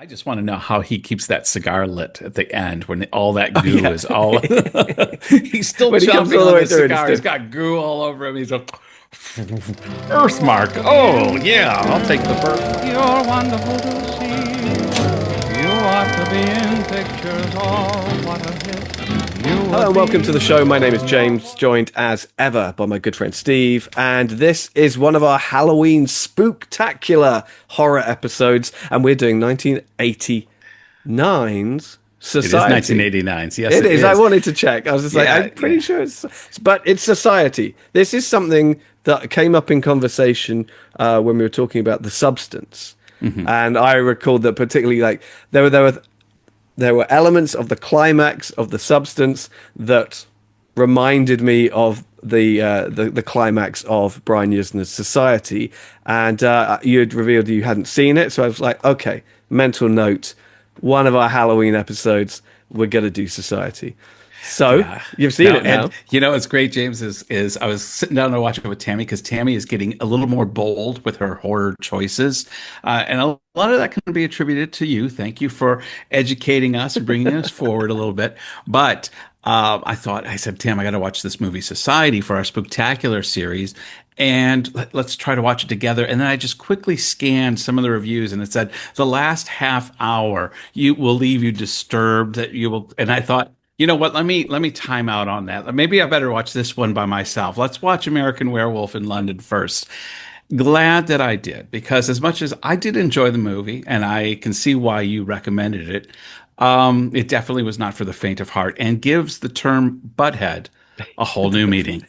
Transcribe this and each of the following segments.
I just want to know how he keeps that cigar lit at the end when all that Oh goo yeah. is all. He's still When he comes chomping all the on way the through, it's cigar. He's still. got goo all over him. He's a birthmark. Oh, yeah, I'll take the birthmark. You're wonderful to see. You ought to be in pictures. Oh, what a hit you Hello would and welcome to the be. show. My name is James, joined as ever by my good friend Steve, and this is one of our Halloween spooktacular horror episodes, and we're doing 1989's It is Society. 1989. Yes, It it is. I is. wanted to check. I was just like, Yeah, I'm pretty yeah. sure but it's Society. This is something that came up in conversation when we were talking about the substance, and I recalled that particularly like there were elements of the climax of the substance that reminded me of the climax of Brian Yuzna's Society, and you had revealed you hadn't seen it, so I was like, okay, mental note, one of our Halloween episodes, we're gonna do Society. So Yeah. you've seen No, it and now. what's great, James, is I was sitting down to watch it with Tammy because Tammy is getting a little more bold with her horror choices, and a lot of that can be attributed to you. Thank you for educating us and bringing us forward a little bit. But I said, Tam, I got to watch this movie Society for our Spooktacular series. And let's try to watch it together. And then I just quickly scanned some of the reviews, and it said the last half hour you will leave you disturbed. That you will, and I thought, you know what? Let me time out on that. Maybe I better watch this one by myself. Let's watch American Werewolf in London first. Glad that I did, because as much as I did enjoy the movie, and I can see why you recommended it, it definitely was not for the faint of heart, and gives the term butthead a whole new meaning.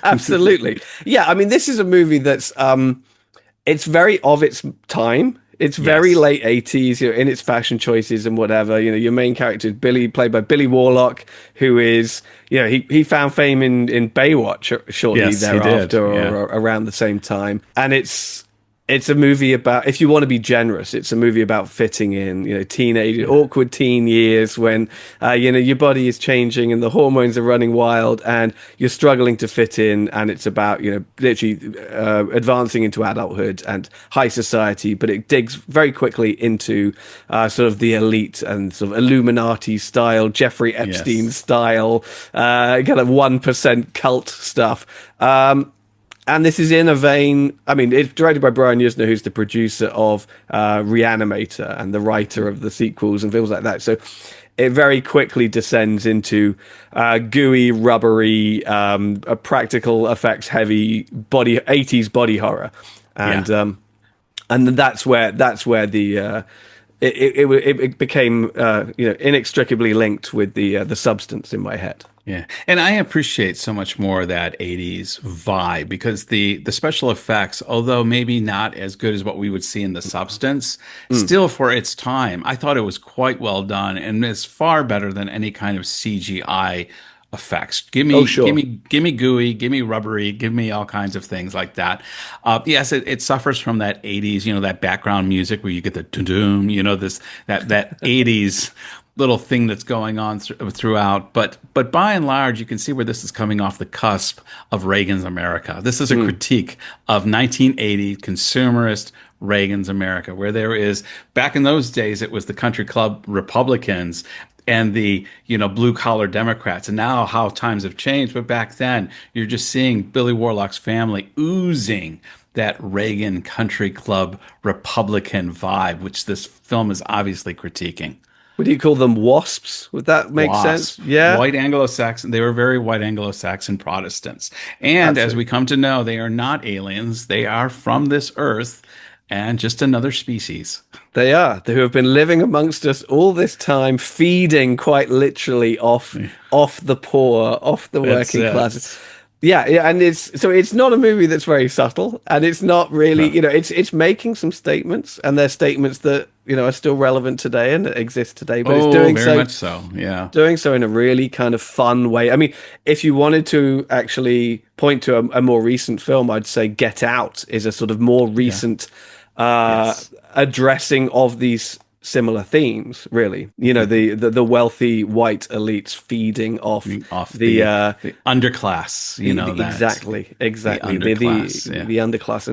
Absolutely. Yeah, I mean, this is a movie that's it's very of its time. It's very Yes. late 80s, in its fashion choices and whatever. Your main character is Billy, played by Billy Warlock, who is, he found fame in Baywatch shortly Yes, he did. thereafter, Yeah. or around the same time. And it's a movie about, if you want to be generous, it's a movie about fitting in, teenage, Yeah. awkward teen years when, your body is changing and the hormones are running wild and you're struggling to fit in. And it's about, literally advancing into adulthood and high society, but it digs very quickly into sort of the elite and sort of Illuminati style, Jeffrey Epstein Yes. style, kind of 1% cult stuff. And this is in a vein. I mean, it's directed by Brian Yuzna, who's the producer of Reanimator and the writer of the sequels and films like that. So it very quickly descends into gooey, rubbery, practical effects heavy body 80s body horror, Yeah. and that's where the it became inextricably linked with the substance in my head. Yeah. And I appreciate so much more of that 80s vibe, because the special effects, although maybe not as good as what we would see in the substance, Mm. still for its time, I thought it was quite well done and is far better than any kind of CGI effects. Oh, Give me gooey, give me rubbery, give me all kinds of things like that. Yes, it suffers from that 80s, that background music where you get the dum, this that 80s little thing that's going on throughout. But by and large, you can see where this is coming off the cusp of Reagan's America. This is a sure. critique of 1980 consumerist Reagan's America, where there is, back in those days, it was the country club Republicans and the blue collar Democrats, and now how times have changed. But back then, you're just seeing Billy Warlock's family oozing that Reagan country club Republican vibe, which this film is obviously critiquing. Would you call them wasps? Would that make sense? Wasp, Yeah, white Anglo-Saxon. They were very white Anglo-Saxon Protestants. And as we absolutely. come to know, they are not aliens. They are from this earth and just another species. They are. They who have been living amongst us all this time, feeding quite literally off the poor, off the That's working class. it. Yeah, yeah, and it's not a movie that's very subtle, and it's not really, No. it's making some statements, and they're statements that are still relevant today and that exist today, but it's Oh, doing very so much so. Yeah. doing so in a really kind of fun way. I mean, if you wanted to actually point to a more recent film, I'd say Get Out is a sort of more Yeah. recent Yes. addressing of these similar themes, really. You know, the wealthy white elites feeding off Off the the underclass, that the exactly underclass. Yeah. the underclass,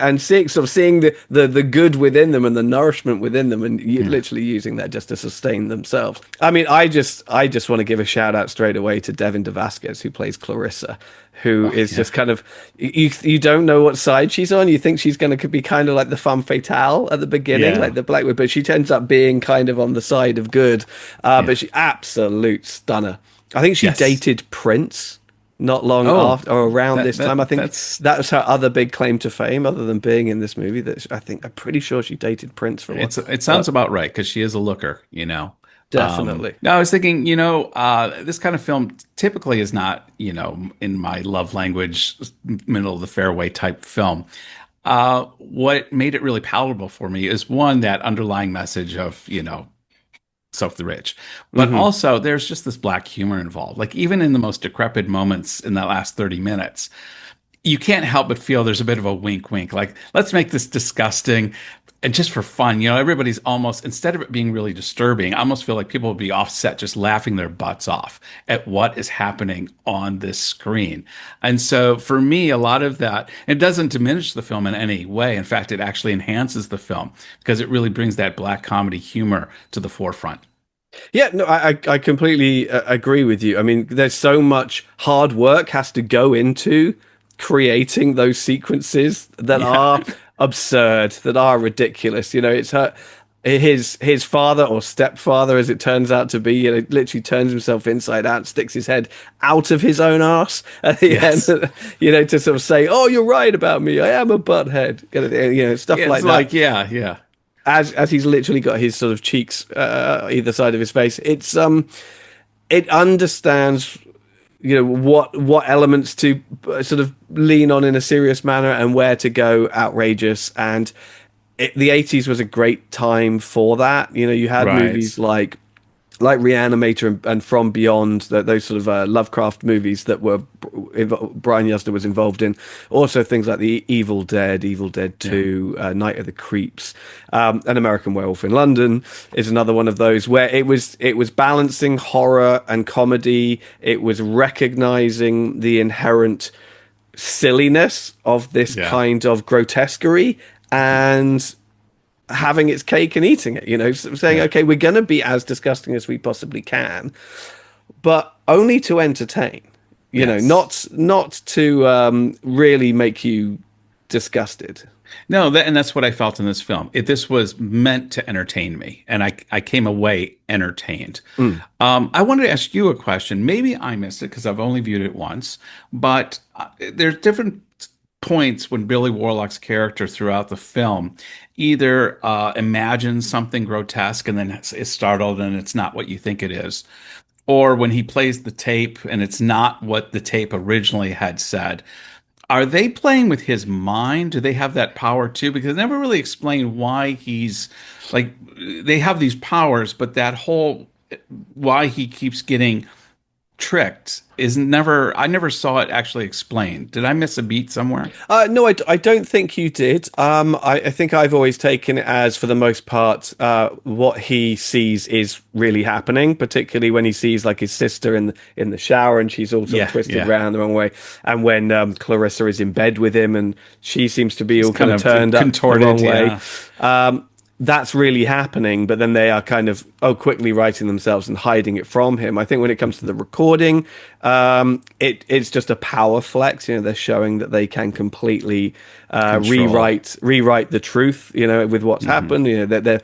and seeing sort of seeing the good within them and the nourishment within them, and Yeah. literally using that just to sustain themselves. I mean, I just want to give a shout out straight away to Devin DeVasquez, who plays Clarissa, who Oh, is yeah. just kind of, you don't know what side she's on. You think she's going to be kind of like the femme fatale at the beginning, like Yeah. the Blackwood, but she ends up being kind of on the side of good. Yeah. But she absolute stunner. I think she Yes. dated Prince not long Oh, after or around that this time. I that think that's that was her other big claim to fame, other than being in this movie. That I'm pretty sure she dated Prince for a while. it But sounds about right because she is a looker. definitely. No, I was thinking, this kind of film typically is not, in my love language, middle of the fairway type film. What made it really palatable for me is one, that underlying message of, soak the rich. But Hmm. also, there's just this black humor involved. Like, even in the most decrepit moments in that last 30 minutes, you can't help but feel there's a bit of a wink wink. Like, let's make this disgusting. And just for fun, everybody's almost, instead of it being really disturbing, I almost feel like people would be offset just laughing their butts off at what is happening on this screen. And so for me, a lot of that, it doesn't diminish the film in any way. In fact, it actually enhances the film because it really brings that black comedy humor to the forefront. Yeah, no, I completely agree with you. I mean, there's so much hard work has to go into creating those sequences that Yeah. are absurd, that are ridiculous. You know, it's his father or stepfather, as it turns out to be, literally turns himself inside out, sticks his head out of his own arse at the Yes. end, to sort of say, "Oh, you're right about me. I am a butthead," stuff Yeah, it's like that like, yeah, yeah. as he's literally got his sort of cheeks either side of his face. It understands what elements to sort of lean on in a serious manner and where to go outrageous. And the 80s was a great time for that. You had Right. movies like Reanimator and From Beyond, those sort of Lovecraft movies that were Brian Yuzna was involved in. Also things like the Evil Dead Yeah. 2, Night of the Creeps, An American Werewolf in London is another one of those where it was balancing horror and comedy. It was recognizing the inherent silliness of this Yeah. kind of grotesquerie and having its cake and eating it, saying, Yeah. okay, we're going to be as disgusting as we possibly can, but only to entertain, Yes. not to really make you disgusted. No, and that's what I felt in this film. This was meant to entertain me, and I came away entertained. Mm. I wanted to ask you a question. Maybe I missed it because I've only viewed it once, but there's different points when Billy Warlock's character throughout the film either imagines something grotesque and then is startled and it's not what you think it is, or when he plays the tape and it's not what the tape originally had said. Are they playing with his mind? Do they have that power too? Because they never really explain why he's like, they have these powers, but that whole why he keeps getting tricked is never, I never saw it actually explained. Did I miss a beat somewhere? No, I don't think you did. I think I've always taken it as, for the most part, what he sees is really happening, particularly when he sees like his sister in the shower and she's all sort of Yeah, twisted yeah. around the wrong way, and when Clarissa is in bed with him and she seems to be It's all kind kind of of turned up the contorted. wrong way. Yeah. That's really happening, but then they are kind of quickly righting themselves and hiding it from him. I think when it comes to the recording, it's just a power flex. They're showing that they can completely Control. rewrite the truth. With what's Hmm. happened.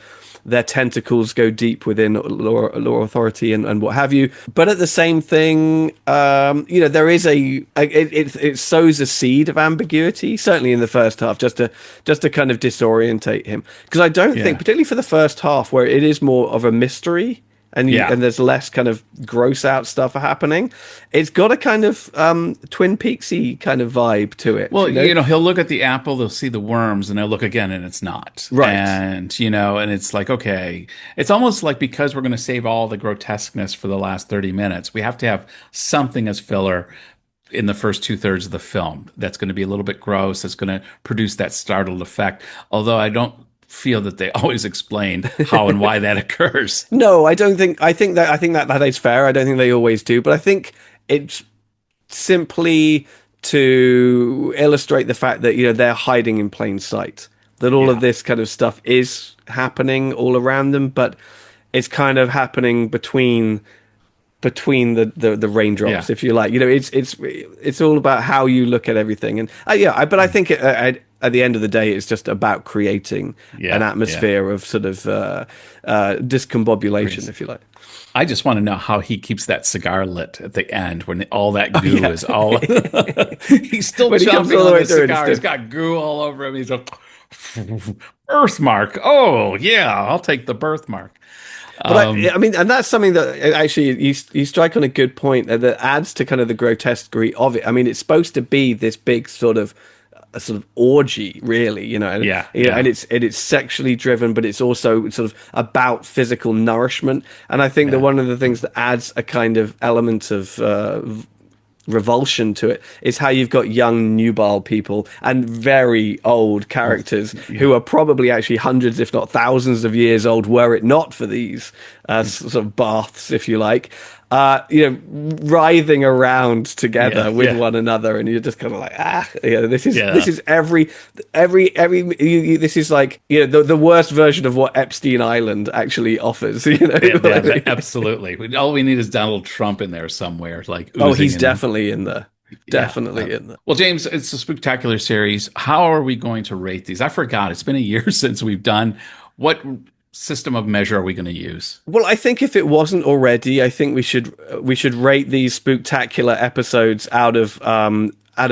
Their tentacles go deep within law authority and what have you. But at the same thing, there is it sows a seed of ambiguity, certainly in the first half, just to kind of disorientate him. Because I don't think, Yeah. particularly for the first half, where it is more of a mystery Yeah. and there's less kind of gross out stuff happening, it's got a kind of Twin Peaksy kind of vibe to it. Well, he'll look at the apple, they'll see the worms, and they'll look again, and it's not. Right. And it's like, okay, it's almost like because we're going to save all the grotesqueness for the last 30 minutes, we have to have something as filler in the first two-thirds of the film that's going to be a little bit gross, that's going to produce that startled effect. Although I don't feel that they always explain how and why that occurs. No, I don't think. I think that is fair. I don't think they always do, but I think it's simply to illustrate the fact that they're hiding in plain sight. That all of Yeah, this kind of stuff is happening all around them, but it's kind of happening between the yeah, raindrops, if you like. It's all about how you look at everything, and but I think at the end of the day, it's just about creating an yeah, yeah. atmosphere of sort of discombobulation, Crazy. if you like. I just want to know how he keeps that cigar lit at the end when all that Oh goo yeah, is all. He's still when he comes chomping all the on way the through, and it's cigar. He's still. got goo all over him. He's a birthmark. Oh yeah, I'll take the birthmark. But Um, I mean, and that's something that actually you strike on a good point that adds to kind of the grotesquerie of it. I mean, it's supposed to be this big sort of a sort of orgy, really, and yeah, yeah, it's sexually driven, but it's also sort of about physical nourishment. And I think that yeah, one of the things that adds a kind of element of revulsion to it is how you've got young nubile people and very old oh, characters yeah, who are probably actually hundreds if not thousands of years old were it not for these sort of baths, if you like, writhing around yeah, together with yeah, one another, and you're just kind of like, this yeah, is this is like the worst version of what Epstein Island actually offers. yeah, yeah, absolutely. All we need is Donald Trump in there somewhere, like Oh, oozing he's in. definitely in there. Yeah. Definitely in there. Well, James, it's a spectacular series. How are we going to rate these? I forgot. It's been a year since we've done. What system of measure are we going to use? Well, I think if it wasn't already, I think we should rate these spectacular episodes out of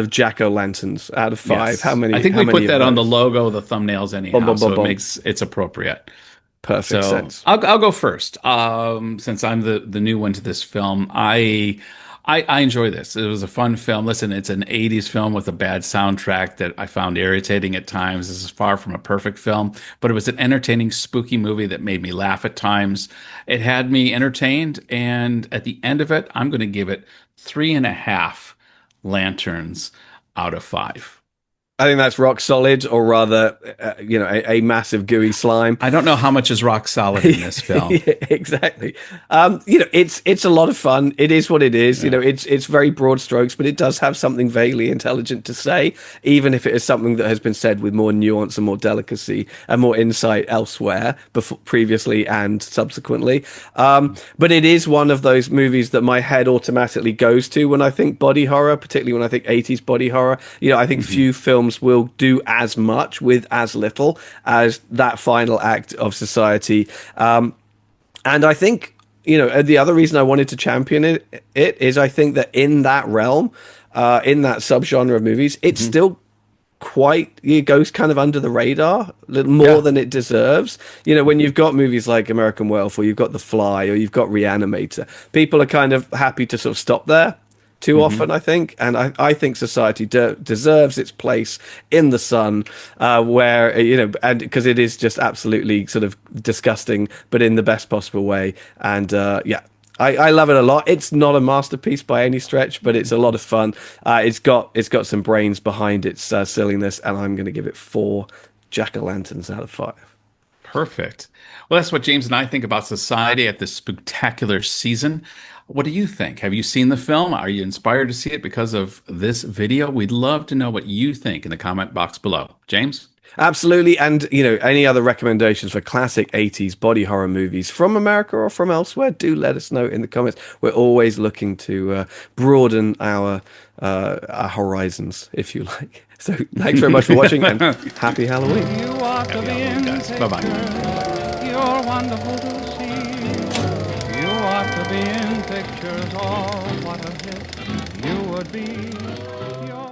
jack o' lanterns out of 5. Yes. I think How we many put of that on the those? logo, the thumbnails Bum anyhow, bum bum so bum. it's appropriate. Perfect So sense. I'll go first. Since I'm the new one to this film, I enjoy this. It was a fun film. Listen, it's an 80s film with a bad soundtrack that I found irritating at times. This is far from a perfect film, but it was an entertaining, spooky movie that made me laugh at times. It had me entertained, and at the end of it, I'm going to give it 3.5 lanterns out of 5. I think that's rock solid, or rather, a massive gooey slime. I don't know how much is rock solid in this film. Yeah, exactly. It's a lot of fun. It is what it is. Yeah. It's very broad strokes, but it does have something vaguely intelligent to say, even if it is something that has been said with more nuance and more delicacy and more insight elsewhere, before, previously and subsequently. But it is one of those movies that my head automatically goes to when I think body horror, particularly when I think 80s body horror. I think Mhm. few films will do as much with as little as that final act of society. And I think, the other reason I wanted to champion it is I think that in that realm, in that subgenre of movies, it's Mhm. still it goes kind of under the radar a little more Yeah. than it deserves. When you've got movies like American Wealth, or you've got The Fly, or you've got Reanimator, people are kind of happy to sort of stop there too often, Mhm. I think. And I think society deserves its place in the sun, where, and because it is just absolutely sort of disgusting, but in the best possible way. And yeah. I love it a lot. It's not a masterpiece by any stretch, but it's a lot of fun. It's got some brains behind its silliness, and I'm going to give it 4 jack-o'-lanterns out of 5. Perfect. Well, that's what James and I think about society at this spectacular season. What do you think? Have you seen the film? Are you inspired to see it because of this video? We'd love to know what you think in the comment box below. James? Absolutely. And, any other recommendations for classic 80s body horror movies from America or from elsewhere, do let us know in the comments. We're always looking to broaden our horizons, if you like. So thanks very much for watching, and happy Halloween. You ought to Happy be Halloween, in guys. Bye-bye. pictures. You're wonderful to see. You ought to be in pictures. Oh, what a hit you would be. You're